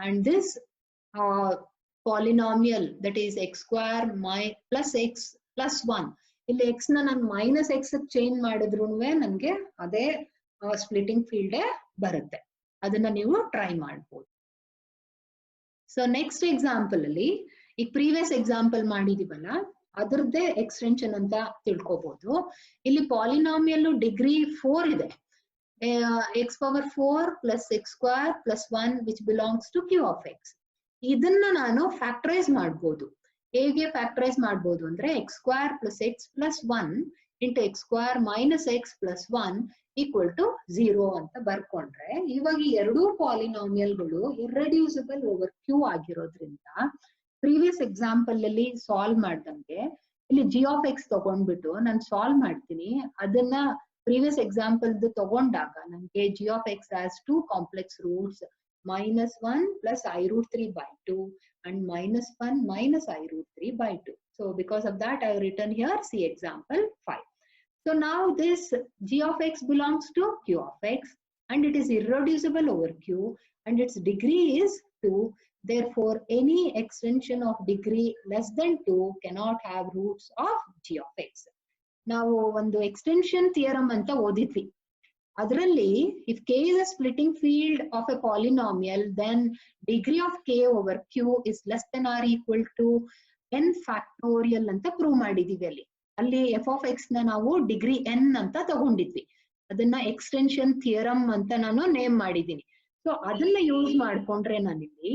And this polynomial, that is x square plus x plus 1, ಇಲ್ಲಿ x ನ ನಾನು minus x change ಮಾಡಿದ್ರು ನನಗೆ ಅದೇ splitting field ಬರುತ್ತೆ. ಅದನ್ನ ನೀವು try ಮಾಡ್ಬೋದು. ಸೊ ನೆಕ್ಸ್ಟ್ ಎಕ್ಸಾಂಪಲ್ ಅಲ್ಲಿ ಈಗ ಪ್ರೀವಿಯಸ್ ಎಕ್ಸಾಂಪಲ್ ಮಾಡಿದೀವಲ್ಲ ಅದರದ್ದೇ ಎಕ್ಸ್ಟೆನ್ಷನ್ ಅಂತ ತಿಳ್ಕೊಬಹುದು. ಇಲ್ಲಿ ಪಾಲಿನಾಮಿಯಲ್ ಡಿಗ್ರಿ 4 ಇದೆ. x power 4 plus x square plus 1 which belongs to q of x. ಇದನ್ನ ನಾನು ಫ್ಯಾಕ್ಟರೈಸ್ ಮಾಡ್ಬೋದು. ಹೇಗೆ ಫ್ಯಾಕ್ಟರೈಸ್ ಮಾಡ್ಬೋದು ಅಂದ್ರೆ x square plus x plus 1 into x square minus x plus 1 equal to 0 ಅಂತ ಬರ್ಕೊಂಡ್ರೆ ಇವಾಗ ಈ ಎರಡೂ ಪಾಲಿನಾಮಿಯಲ್ಗಳು ಇರ್ರೆಡ್ಯೂಸಿಬಲ್ ಓವರ್ ಕ್ಯೂ ಆಗಿರೋದ್ರಿಂದ ಪ್ರೀವಿಯಸ್ ಎಕ್ಸಾಂಪಲ್ ಅಲ್ಲಿ ಸಾಲ್ವ್ ಮಾಡ್ದಂಗೆ ಇಲ್ಲಿ g of x ತಗೊಂಡ್ಬಿಟ್ಟು ನಾನು ಸಾಲ್ವ್ ಮಾಡ್ತೀನಿ. ಅದನ್ನ ಪ್ರೀವಿಯಸ್ ಎಕ್ಸಾಂಪಲ್ ತಗೊಂಡಾಗ ನಮ್ಗೆ g of x has two complex roots minus 1 plus I root 3 by 2 and minus 1 minus I root 3 by 2. So because of that I have written here, see example 5. So now this g of x belongs to q of x and it is irreducible over q and its degree is 2. Therefore, any extension of degree less than 2 cannot have roots of g of x. Now, ಒಂದು extension theorem ಅಂತ ಓದಿದ್ವಿ. ಅದರಲ್ಲಿ if k is a splitting field of a polynomial, then degree of k over q is less than or equal to n factorial ಅಂತ prove ಮಾಡಿದೀವಿ ಅಲ್ಲಿ. ಅಲ್ಲಿ f of x ನ ನಾವು degree n ಅಂತ ತಗೊಂಡಿದ್ವಿ. ಅದನ್ನ ಎಕ್ಸ್ಟೆನ್ಷನ್ ಥಿಯರಮ್ ಅಂತ ನಾನು ನೇಮ್ ಮಾಡಿದ್ದೀನಿ. ಸೊ ಅದನ್ನ ಯೂಸ್ ಮಾಡ್ಕೊಂಡ್ರೆ ನಾನಿಲ್ಲಿ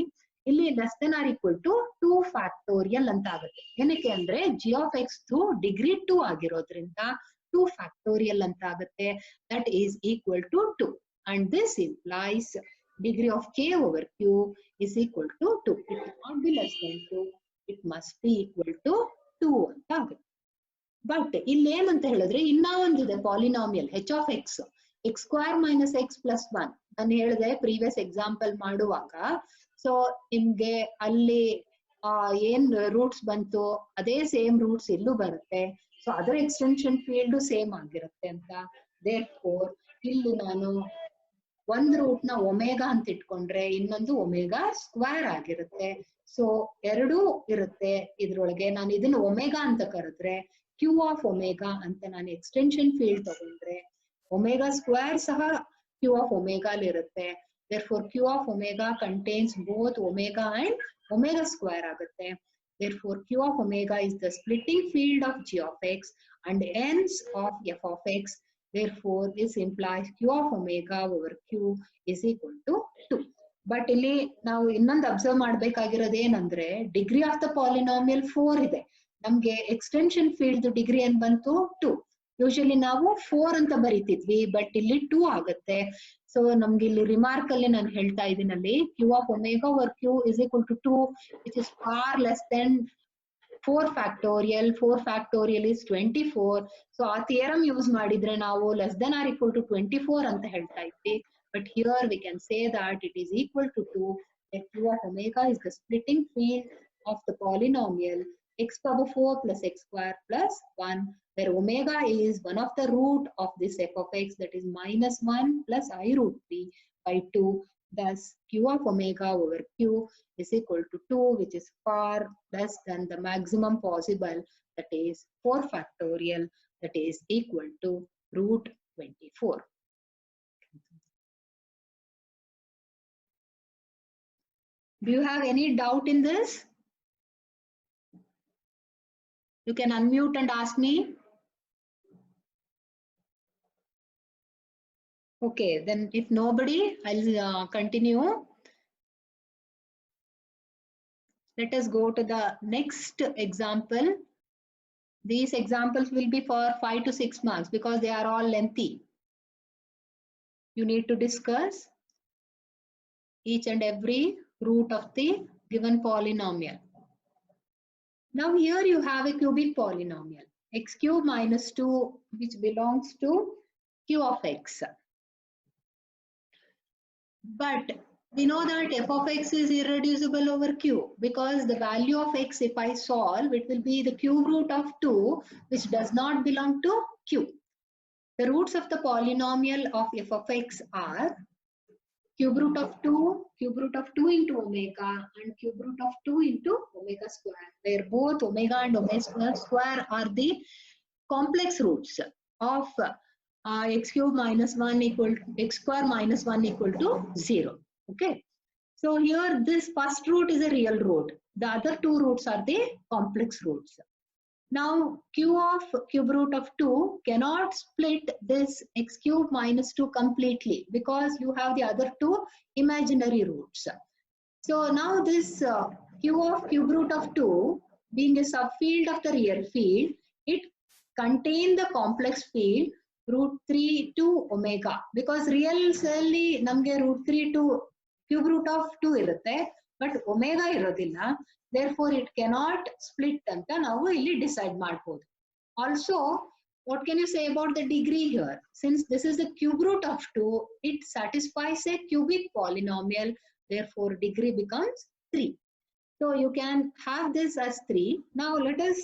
ಇಲ್ಲಿ less than or equal to 2 factorial ಅಂತ ಆಗುತ್ತೆ. ಏನಕ್ಕೆ ಅಂದ್ರೆ g of x ಡಿಗ್ರಿ 2 ಆಗಿರೋದ್ರಿಂದ 2 ಫ್ಯಾಕ್ಟೋರಿಯಲ್ ಅಂತ ಆಗುತ್ತೆ. That is equal to 2 and this implies degree of k over q is equal to 2. It cannot be less than 2. It must be equal to 2 ಅಂತ ಆಗುತ್ತೆ. But ಇಲ್ಲಿ ಏನಂತ ಹೇಳಿದ್ರೆ ಇನ್ನ ಒಂದಿದೆ polynomial h of x x square minus x plus 1. ನಾನು ಹೇಳಿದೆ previous example ಮಾಡುವಾಗ. ಸೊ ನಿಮ್ಗೆ ಅಲ್ಲಿ ಏನ್ ರೂಟ್ಸ್ ಬಂತು ಅದೇ ಸೇಮ್ ರೂಟ್ಸ್ ಇಲ್ಲೂ ಬರುತ್ತೆ. ಸೊ ಅದರ ಎಕ್ಸ್ಟೆನ್ಷನ್ ಫೀಲ್ಡ್ ಸೇಮ್ ಆಗಿರುತ್ತೆ ಅಂತ. ದೇರ್ಫೋರ್ ಇಲ್ಲಿ ನಾನು ಒಂದ್ ರೂಟ್ ನ ಒಮೆಗಾ ಅಂತ ಇಟ್ಕೊಂಡ್ರೆ ಇನ್ನೊಂದು ಒಮೆಗಾ ಸ್ಕ್ವೇರ್ ಆಗಿರುತ್ತೆ. ಸೊ ಎರಡೂ ಇರುತ್ತೆ ಇದ್ರೊಳಗೆ. ನಾನು ಇದನ್ನ ಒಮೆಗಾ ಅಂತ ಕರೆದ್ರೆ q of omega ಅಂತ ನಾನು ಎಕ್ಸ್ಟೆನ್ಷನ್ ಫೀಲ್ಡ್ ತಗೊಂಡ್ರೆ ಒಮೆಗಾ ಸ್ಕ್ವೇರ್ ಸಹ q of omega ಅಲ್ಲಿ ಇರುತ್ತೆ. Therefore q of omega contains both omega and omega square ಆಗುತ್ತೆ. Therefore q of omega is the splitting field of g of x and ends of f of x. Therefore this implies q of omega over q is equal to 2. But ಇಲ್ಲಿ ನಾವು ಇನ್ನೊಂದು observe ಮಾಡ್ಬೇಕಾಗಿರೋದು ಏನಂದ್ರೆ degree of the polynomial 4 ಇದೆ. ನಮ್ಗೆ extension field degree ಏನ್ ಬಂತು 2. Usually ನಾವು 4 ಅಂತ ಬರೀತಿದ್ವಿ, ಬಟ್ ಇಲ್ಲಿ 2 ಆಗುತ್ತೆ. ಸೊ ನಮ್ಗೆ ಇಲ್ಲಿ ರಿಮಾರ್ಕ್ ಅಲ್ಲಿ ನಾನು ಹೇಳ್ತಾ ಇದ್ದೀನಿ ಅಲ್ಲಿ q of omega over q is equal to 2 which is far less than 4 factorial. 4 factorial is 24. So ಆ ಥಿಯರಮ್ ಯೂಸ್ ಮಾಡಿದ್ರೆ ನಾವು less than or equal to 24 ಅಂತ ಹೇಳ್ತಾ ಇದ್ವಿ. But here we can say that it is equal to 2. That q of omega is the splitting field of the polynomial x power 4 plus x square plus 1, where omega is one of the root of this f of x, that is minus 1 plus I root 3 by 2. Thus q of omega over q is equal to 2, which is far less than the maximum possible, that is 4 factorial, that is equal to root 24. Do you have any doubt in this? You can unmute and ask me. Okay, then if nobody, I'll continue. Let us go to the next example. These examples will be for 5 to 6 marks because they are all lengthy. You need to discuss each and every root of the given polynomial. Now here you have a cubic polynomial x cube minus 2 which belongs to q of x. But we know that f of x is irreducible over q because the value of x, if I solve, it will be the cube root of 2 which does not belong to q. The roots of the polynomial of f of x are cube root of 2 into omega and cube root of 2 into omega square, where both omega and omega square are the complex roots of x cube minus 1 equal to x square minus 1 equal to 0. Okay, so here this first root is a real root. The other two roots are the complex roots. Now q of cube root of 2 cannot split this x cube minus 2 completely because you have the other two imaginary roots. So now this q of cube root of 2 being a subfield of the real field, it contain the complex field root 3 to omega, because real cell namge root 3 to cube root of 2 irutte, but omega irodilla, therefore it cannot split anta ನಾವು ಇಲ್ಲಿ decide ಮಾಡಬಹುದು. Also, what can you say about the degree here? Since this is the cube root of 2, it satisfies a cubic polynomial, therefore degree becomes 3. So you can have this as 3. Now let us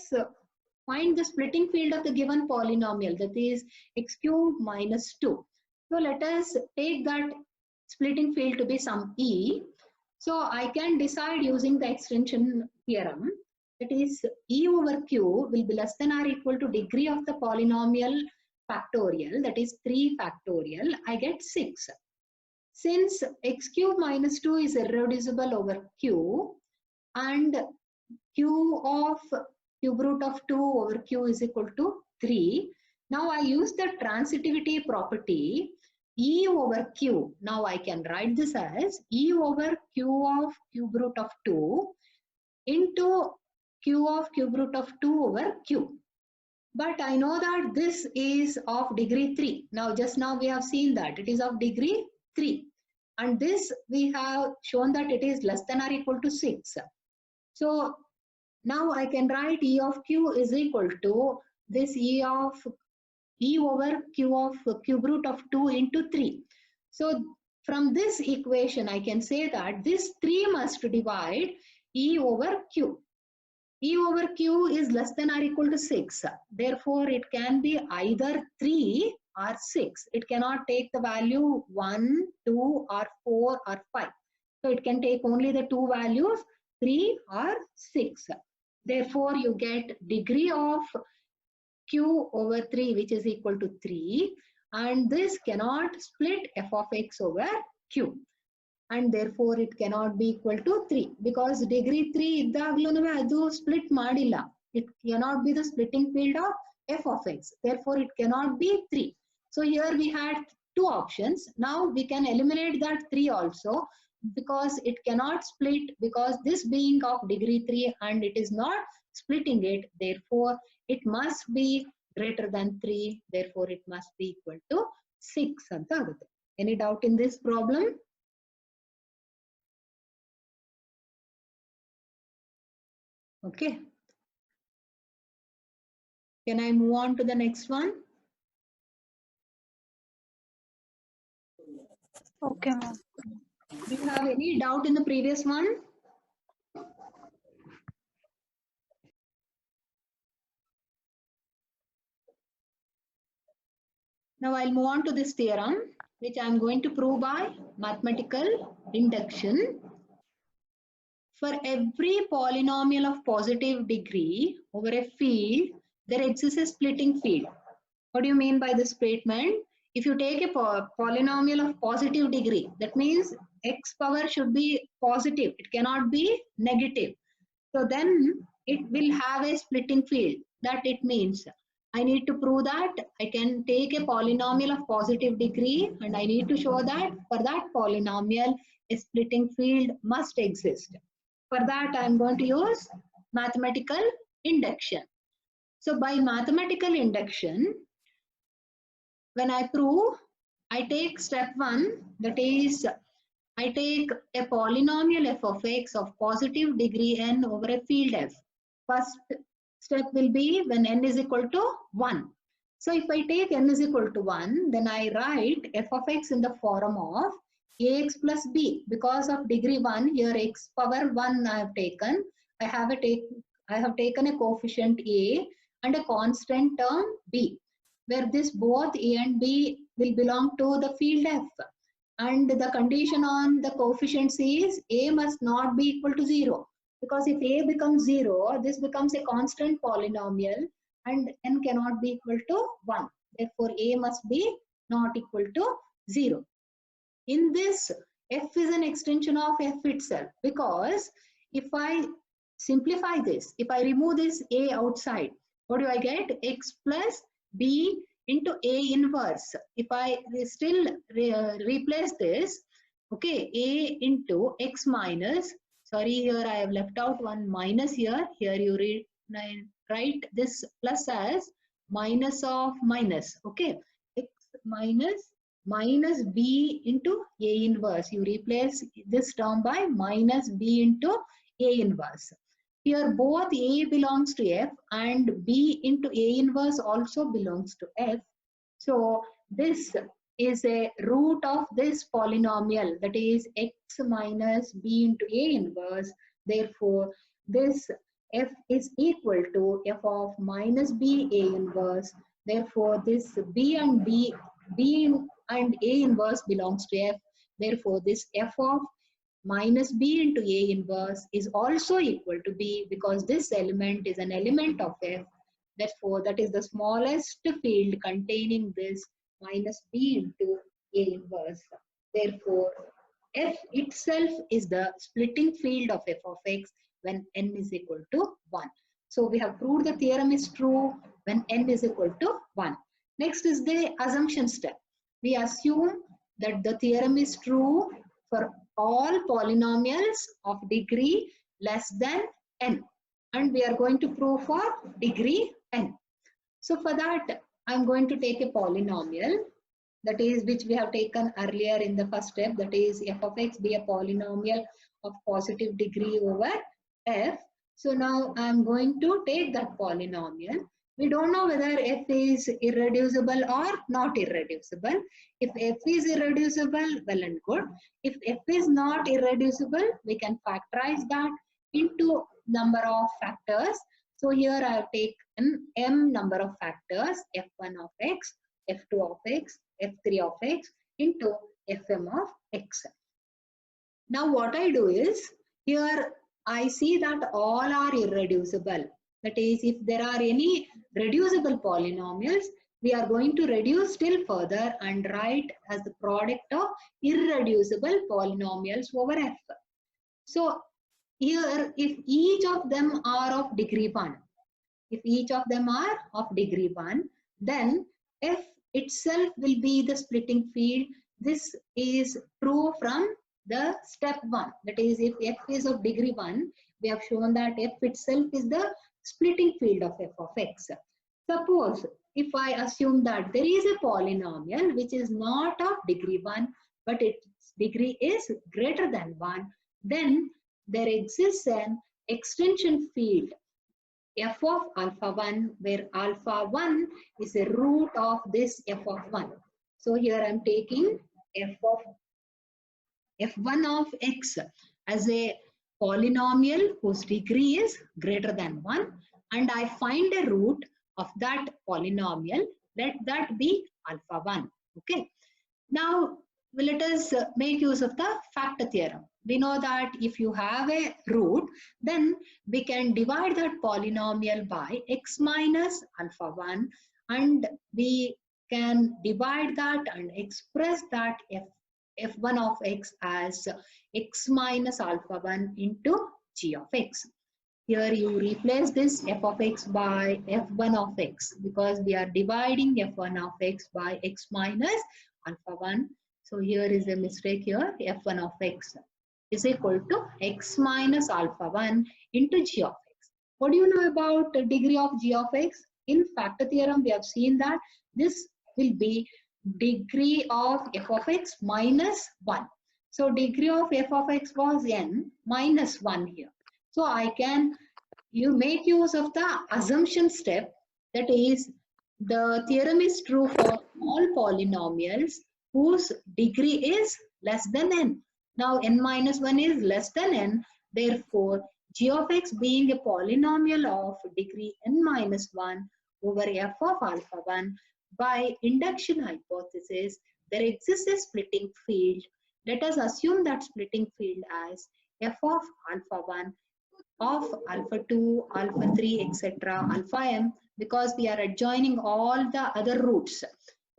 find the splitting field of the given polynomial, that is x cube minus 2. So let us take that splitting field to be some e. So I can decide using the extension theorem, that is e over q will be less than or equal to degree of the polynomial factorial, that is 3 factorial. I get 6. Since x cube minus 2 is irreducible over q, and q of cube root of 2 over q is equal to 3. Now I use the transitivity property e over q. Now I can write this as e over q of cube root of 2 into q of cube root of 2 over q. But I know that this is of degree 3. Now just now we have seen that it is of degree 3. And this we have shown that it is less than or equal to 6. So now I can write e of q is equal to this e over q of cube root of 2 into 3. So from this equation I can say that this 3 must divide e over q. E over q is less than or equal to 6. Therefore it can be either 3 or 6. It cannot take the value 1, 2 or 4 or 5. So it can take only the two values, 3 or 6. Therefore you get degree of q over 3, which is equal to 3, and this cannot split f of x over q, and therefore it cannot be equal to 3, because degree 3 iddaglu adu split madilla. It cannot be the splitting field of f of x, therefore it cannot be 3. So here we had two options. Now we can eliminate that 3 also, because it cannot split, because this being of degree 3 and it is not splitting it, therefore it must be greater than 3, therefore it must be equal to 6 anta agutte. Any doubt in this problem? Okay, can I move on to the next one? Okay, ma'am. Do you have any doubt in the previous one? Now I'll move on to this theorem, which I'm going to prove by mathematical induction. For every polynomial of positive degree over a field, there exists a splitting field. What do you mean by this statement? If you take a polynomial of positive degree, that means x power should be positive. It cannot be negative. So then it will have a splitting field. That it means I need to prove that I can take a polynomial of positive degree, and I need to show that for that polynomial a splitting field must exist. For that I am going to use mathematical induction. So by mathematical induction, when I prove, I take step 1, that is I take a polynomial f of x of positive degree n over a field f. First step will be when n is equal to 1. So if I take n is equal to 1, then I write f of x in the form of ax plus b. Because of degree 1, here x power 1 I have taken. I have taken a coefficient a and a constant term b, where this both a and b will belong to the field f. And the condition on the coefficients is a must not be equal to 0. Because if a becomes 0, this becomes a constant polynomial and n cannot be equal to 1. Therefore, a must be not equal to 0. In this, f is an extension of f itself, because if I simplify this, if I remove this a outside, what do I get? X plus b into a inverse. If I still replace this, okay, a into x minus, sorry, here I have left out one minus here. Here you write this plus as minus of minus, okay, x minus b into A inverse. You replace this term by minus b into A inverse. Here both A belongs to F and B into A inverse also belongs to F. So this is a root of this polynomial, that is x minus b into A inverse. Therefore, this F is equal to f of minus b A inverse. Therefore, this B and A inverse belongs to F. Therefore, this f of minus b into A inverse is also equal to b, because this element is an element of F. Therefore, that is the smallest field containing this minus b into A inverse. Therefore, F itself is the splitting field of f of x when n is equal to 1. So we have proved the theorem is true when n is equal to 1. Next is the assumption step. We assume that the theorem is true for all polynomials of degree less than n, and we are going to prove for degree n. So for that, I'm going to take a polynomial, that is which we have taken earlier in the first step, that is f of x be a polynomial of positive degree over f. So now I'm going to take that polynomial. We don't know whether f is irreducible or not irreducible. If f is irreducible, well and good. If f is not irreducible, we can factorize that into number of factors. So here I have taken m number of factors, f1 of x, f2 of x, f3 of x into fm of x. Now what I do is, here I see that all are irreducible. That is, if there are any reducible polynomials, we are going to reduce still further and write as the product of irreducible polynomials over f. So here, if each of them are of degree 1, then f itself will be the splitting field. This is true from the step 1. That is, if f is of degree 1, we have shown that f itself is the splitting field of f of x. Suppose if I assume that there is a polynomial which is not of degree 1, but its degree is greater than 1, then there exists an extension field f of alpha 1, where alpha 1 is a root of this f of 1. So here I am taking f1 of x as a polynomial whose degree is greater than 1, and I find a root of that polynomial. Let that be alpha 1. Okay. Now let us make use of the factor theorem. We know that if you have a root, then we can divide that polynomial by x minus alpha 1, and we can divide that and express that f1 of x as x minus alpha 1 into g of x. Here you replace this f of x by f1 of x, because we are dividing f1 of x by x minus alpha 1. So here is a mistake here. F1 of x is equal to x minus alpha 1 into g of x. What do you know about the degree of g of x? In factor theorem, we have seen that this will be degree of f of x minus 1. So degree of f of x was n minus 1 here. So you make use of the assumption step, that is, the theorem is true for all polynomials whose degree is less than n. Now n minus 1 is less than n, therefore g of x being a polynomial of degree n minus 1 over f of alpha 1, by induction hypothesis, there exists a splitting field. Let us assume that splitting field as f of alpha 1 of alpha 2, alpha 3, etc., alpha m, because we are adjoining all the other roots,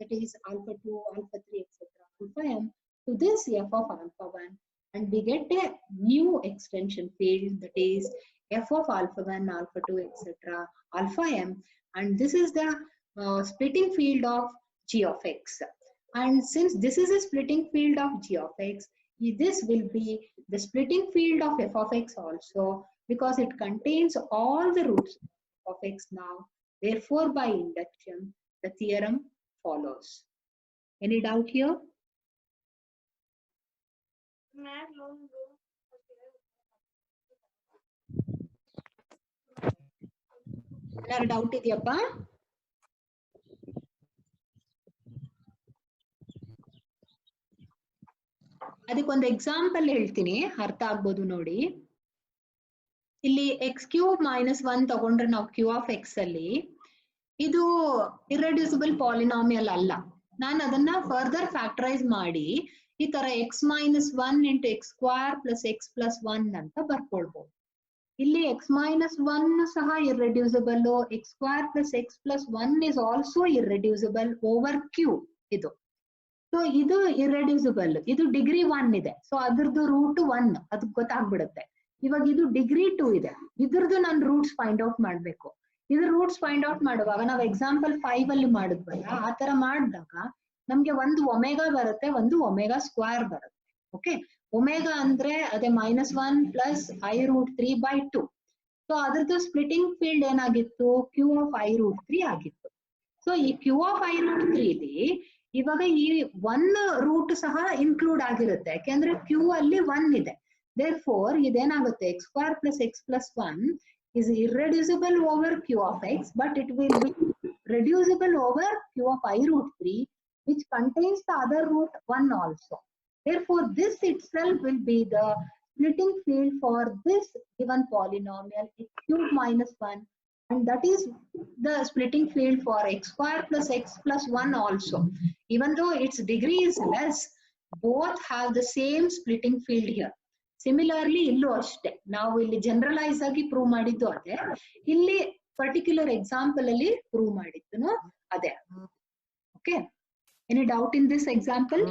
that is alpha 2, alpha 3, etc., alpha m, to this f of alpha 1, and we get a new extension field, that is f of alpha 1, alpha 2, etc., alpha m, and this is the splitting field of g of x. And since this is a splitting field of g of x, this will be the splitting field of f of x also, because it contains all the roots of x now. Therefore, by induction, the theorem follows. Any doubt here? Any doubt idiyappa? ಅದಕ್ಕೊಂದು example ಹೇಳ್ತೀನಿ, ಅರ್ಥ ಆಗ್ಬೋದು ನೋಡಿ. ಇಲ್ಲಿ X cube minus 1 ತಗೊಂಡ್ರೆ ನಾವು Q of X ಅಲ್ಲಿ ಇದು ಇರ್ರೆಡ್ಯೂಸಿಬಲ್ ಪಾಲಿನಾಮಿಯಲ್ ಅಲ್ಲ. ನಾನು ಅದನ್ನ ಫರ್ದರ್ ಫ್ಯಾಕ್ಟರೈಸ್ ಮಾಡಿ ಈ ತರ X minus 1 into X square plus X plus 1 ಅಂತ ಬರ್ಕೊಳ್ಬಹುದು. ಇಲ್ಲಿ ಎಕ್ಸ್ ಮೈನಸ್ 1 ಸಹ irreducible, X square plus X plus 1 is also irreducible over Q ಇದು. ಸೊ ಇದು ಇರ್ರೆಡ್ಯೂಸಿಬಲ್, ಇದು ಡಿಗ್ರಿ 1 ಇದೆ. ಸೊ ಅದ್ರದ್ದು ರೂಟ್ 1 ಅದು ಗೊತ್ತಾಗ್ಬಿಡುತ್ತೆ. ಇವಾಗ ಇದು ಡಿಗ್ರಿ 2 ಇದೆ, ಇದ್ರದ್ದು ನಾನು ರೂಟ್ಸ್ ಫೈಂಡ್ ಔಟ್ ಮಾಡ್ಬೇಕು. ಇದ್ರ ರೂಟ್ಸ್ ಫೈಂಡ್ ಔಟ್ ಮಾಡುವಾಗ ನಾವು ಎಕ್ಸಾಂಪಲ್ 5 ಅಲ್ಲಿ ಮಾಡಿದ್ವಲ್ಲ, ಆ ತರ ಮಾಡಿದಾಗ ನಮ್ಗೆ ಒಂದು ಒಮೆಗಾ ಬರುತ್ತೆ, ಒಂದು ಒಮೆಗಾ ಸ್ಕ್ವೇರ್ ಬರುತ್ತೆ. ಓಕೆ, ಒಮೆಗಾ ಅಂದ್ರೆ ಅದೇ -1 ಪ್ಲಸ್ i√3/2. ಸೊ ಅದ್ರದ್ದು ಸ್ಪ್ಲಿಟಿಂಗ್ ಫೀಲ್ಡ್ ಏನಾಗಿತ್ತು, ಕ್ಯೂ ಆಫ್ i√3 ಆಗಿತ್ತು. ಸೊ ಈ ಕ್ಯೂ ಆಫ್ i√3 ಇಲ್ಲಿ ಇವಾಗ ಈ 1 ರೂಟ್ ಸಹ ಇನ್ಕ್ಲೂಡ್ ಆಗಿರುತ್ತೆ, ಯಾಕೆಂದ್ರೆ ಕ್ಯೂ ಅಲ್ಲಿ 1 ಇದೆ. Therefore, ಇದೇನಾಗುತ್ತೆ, X square plus X plus 1 is irreducible over q of x, but it will be reducible over q of i√3, which contains the other root 1 also. Therefore, this itself will be the splitting field for this given polynomial x cube minus 1, and that is the splitting field for x square plus x plus 1 also. Even though its degree is less, both have the same splitting field here. Similarly ಇಲ್ಲೂ ಅಷ್ಟೇ, ನಾವು ಇಲ್ಲಿ generalise ಆಗಿ prove ಮಾಡಿದ್ದು ಅದೇ, ಇಲ್ಲಿ particular example ಅಲ್ಲಿ prove ಮಾಡಿದ್ದು ಅದೇ. Okay, any doubt in this example?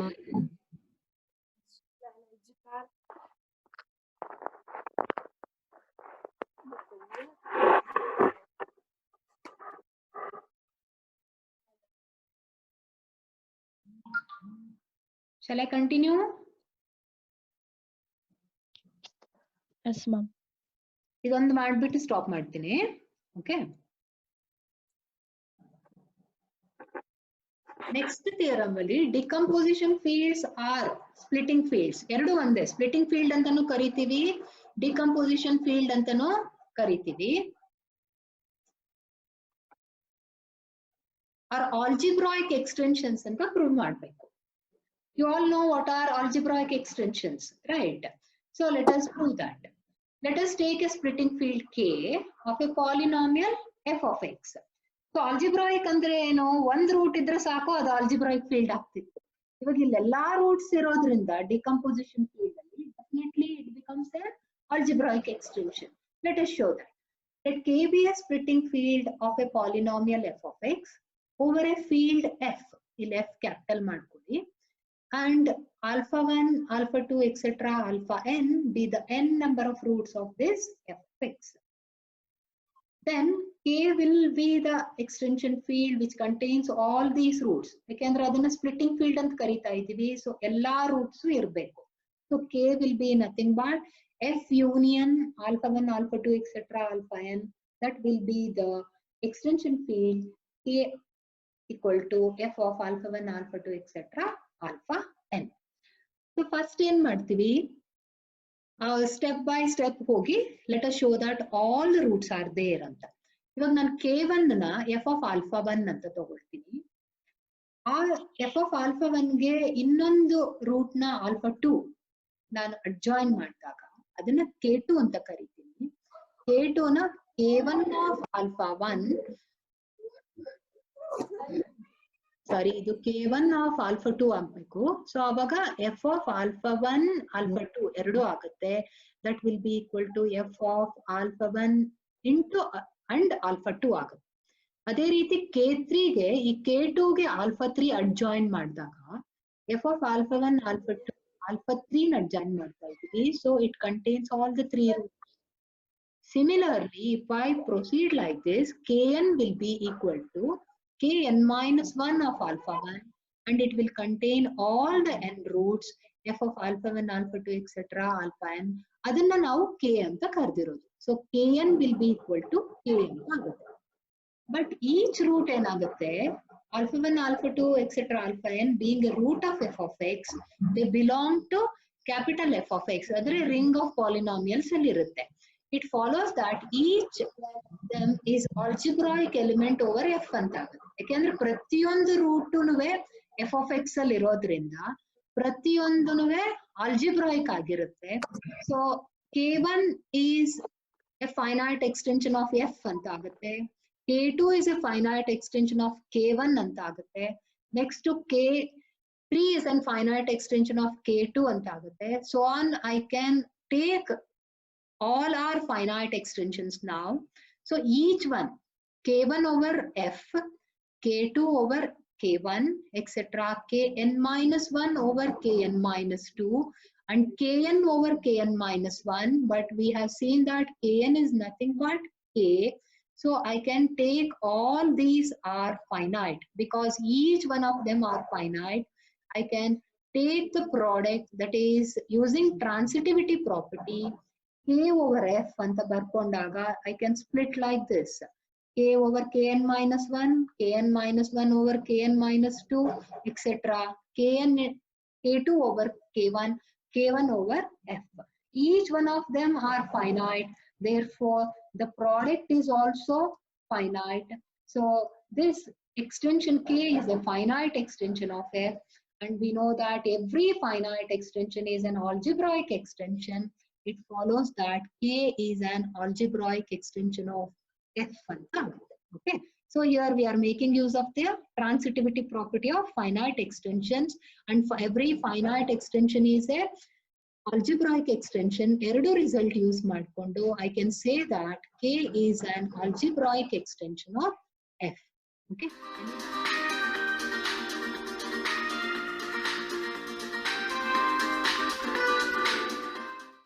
Shall I continue? Yes, ma'am. ಇದೊಂದು ಮಾಡ್ಬಿಟ್ಟು ಸ್ಟಾಪ್ ಮಾಡ್ತೀನಿ. ಓಕೆ, ನೆಕ್ಸ್ಟ್ ಥಿಯರಮ್ ಅಲ್ಲಿ decomposition fields R splitting fields ಎರಡು ಒಂದೇ. ಸ್ಪ್ಲಿಟಿಂಗ್ ಫೀಲ್ಡ್ ಅಂತಾನು ಕರಿತೀವಿ, ಡಿಕಂಪೋಸಿಷನ್ ಫೀಲ್ಡ್ ಅಂತಾನು ಕರಿತೀವಿ. ಆರ್ ಆಲ್ಜಿಬ್ರಾಯಿಕ್ ಎಕ್ಸ್ಟೆನ್ಷನ್ಸ್ ಅಂತ ಪ್ರೂವ್ ಮಾಡಬೇಕು. You all know what are algebraic extensions, right? So let us prove that. Let us take a splitting field K of a polynomial f of x. So algebraic ಅಂದ್ರೆ ಏನು, ಒಂದು root ಇದ್ರೆ ಸಾಕು ಅದು algebraic field ಆಗ್ತಿತ್ತು. ಇವಾಗ ಇಲ್ಲೆಲ್ಲಾ roots ಇರೋದ್ರಿಂದ ಡಿಕಂಪೋಸಿಷನ್ ಫೀಲ್ಡ್ ಅಲ್ಲಿ definitely it becomes A algebraic extension. Let us show that. Let K be a splitting field of a polynomial f of x over a field f. ಇಲ್ಲಿ f capital ಮಾಡ್ಕೊಳ್ಳಿ. And alpha 1, alpha 2, etc. alpha n be the n number of roots of this f of x. Then K will be the extension field which contains all these roots. Ekandre adana splitting field ant karita iddivi. So ella roots irbeku. So K will be nothing but f union alpha 1, alpha 2, etc. alpha n. That will be the extension field K equal to f of alpha 1, alpha 2, etc. alpha n. So first ಏನ್ ಮಾಡ್ತೀವಿ, step by step ಹೋಗಿ let us show that all the roots are there ಅಂತ. ಇವಾಗ ನಾನು K1 ನ f of alpha 1 ಅಂತ ತಗೊಳ್ತೀನಿ. ಆ f of alpha 1 ಗೆ ಇನ್ನೊಂದು ರೂಟ್ ನ alpha 2 ನಾನು ಅಡ್ಜಾಯಿನ್ ಮಾಡಿದಾಗ ಅದನ್ನ K2 ಅಂತ ಕರಿತೀನಿ. K2 ನ K1 of alpha 1 ಸಾರಿ ಇದು K1 of alpha 2 ಆಗ್ಬೇಕು. ಸೊ ಅವಾಗ f of alpha 1 alpha 2 ಎರಡು ಆಗುತ್ತೆ. That will be equal to f of alpha 1 into and alpha 2 ಆಗುತ್ತೆ. ಅದೇ ರೀತಿ K3 ಗೆ ಈ K2 ಗೆ alpha 3 ಅಡ್ಜಾಯಿನ್ ಮಾಡಿದಾಗ f of alpha 1 alpha 2 alpha 3 ನ ಅಡ್ಜಾಯಿನ್ ಮಾಡ್ತಾ ಇದ್ದೀವಿ. So it contains all the 3 roots. Similarly, if I proceed like this, Kn will be equal to Kn minus 1 of alpha 1, and it will contain all the n roots f of alpha 1, alpha 2, etc. alpha n. Adanna ನಾವು K ಅಂತ ಕರೆದಿರೋದು. So Kn will be equal to K ಅಂತ ಆಗುತ್ತೆ. But each root ಏನಾಗುತ್ತೆ, alpha 1, alpha 2, etc. alpha n being a root of f of x, they belong to capital F of x. Adre ring of polynomials ಅಲ್ಲಿ ಇರುತ್ತೆ. It follows that each them is algebraic element over f ಅಂತ ಆಗುತ್ತೆ. ಯಾಕೆಂದ್ರೆ ಪ್ರತಿಯೊಂದು ರೂಟುನುವೆ f of x ಅಲ್ಲಿ ಇರೋದ್ರಿಂದ ಪ್ರತಿಯೊಂದುನುವೆ algebraic ಆಗಿರುತ್ತೆ. So k1 is a finite extension of f ಅಂತ ಆಗುತ್ತೆ. K2 is a finite extension of K1 ಅಂತ ಆಗುತ್ತೆ. Next to K3 is a finite extension of K2 ಅಂತ ಆಗುತ್ತೆ. So on, I can take all our finite extensions now. So each one, K1 over F, K2 over K1, etc. Kn minus 1 over Kn minus 2 and Kn over Kn minus 1. But we have seen that Kn is nothing but K. So I can take all these are finite because each one of them are finite. I can take the product, that is using transitivity property, K over F anta barkondaga I can split like this. K over Kn minus 1, Kn minus 1 over Kn minus 2, etc. K2 over K1, K1 over F. Each one of them are finite. Therefore, the product is also finite. So this extension K is a finite extension of F, and we know that every finite extension is an algebraic extension. It follows that K is an algebraic extension of F. Okay. So here we are making use of the transitivity property of finite extensions, and for every finite extension is a algebraic extension. Eradu result use madkondo I can say that K is an algebraic extension of F. Okay.